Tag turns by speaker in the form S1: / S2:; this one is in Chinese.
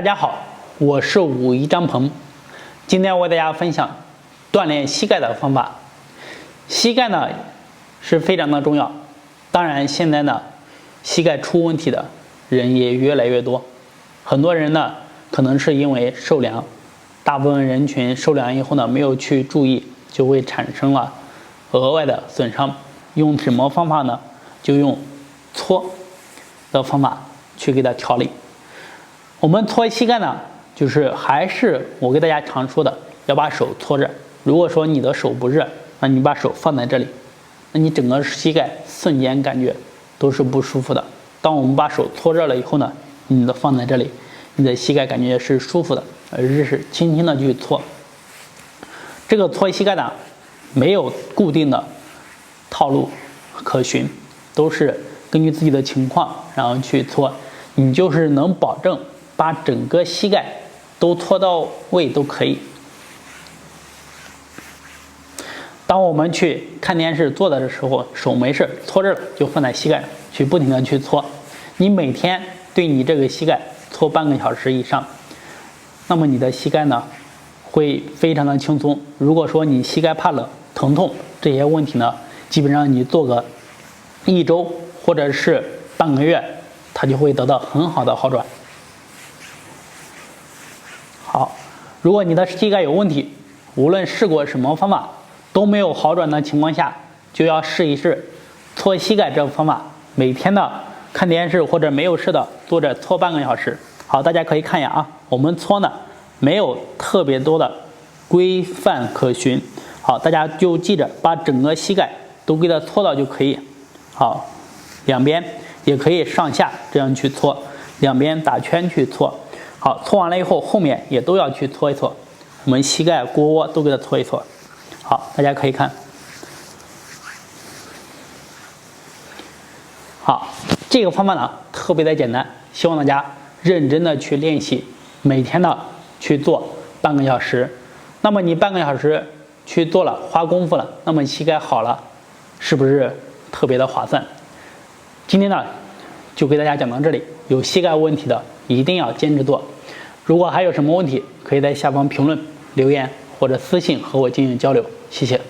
S1: 大家好，我是武夷张鹏，今天我为大家分享锻炼膝盖的方法。膝盖呢是非常的重要，当然现在呢膝盖出问题的人也越来越多，很多人呢可能是因为受凉，大部分人群受凉以后呢没有去注意，就会产生了额外的损伤。用什么方法呢？就用搓的方法去给它调理。我们搓膝盖呢，就是还是我给大家常说的，要把手搓热。如果说你的手不热，那你把手放在这里，那你整个膝盖瞬间感觉都是不舒服的。当我们把手搓热了以后呢，你的放在这里，你的膝盖感觉是舒服的，而是轻轻的去搓。这个搓膝盖呢，没有固定的套路可循，都是根据自己的情况然后去搓，你就是能保证把整个膝盖都搓到位都可以。当我们去看电视坐的时候，手没事搓热了就放在膝盖去不停的去搓。你每天对你这个膝盖搓半个小时以上，那么你的膝盖呢会非常的轻松。如果说你膝盖怕冷、疼痛这些问题呢，基本上你做个1周或者是半个月，它就会得到很好的好转。好，如果你的膝盖有问题，无论试过什么方法都没有好转的情况下，就要试一试搓膝盖这个方法。每天的看电视或者没有事的坐着搓半个小时。好，大家可以看一下啊，我们搓呢没有特别多的规范可循。好，大家就记着把整个膝盖都给它搓到就可以。好，两边也可以上下这样去搓，两边打圈去搓。好，搓完了以后，后面也都要去搓一搓，我们膝盖、腘窝都给它搓一搓。好，大家可以看。好，这个方法呢特别的简单，希望大家认真的去练习，每天呢去做半个小时。那么你半个小时去做了，花功夫了，那么膝盖好了，是不是特别的划算？今天呢就给大家讲到这里，有膝盖问题的一定要坚持做。如果还有什么问题，可以在下方评论留言或者私信和我进行交流，谢谢。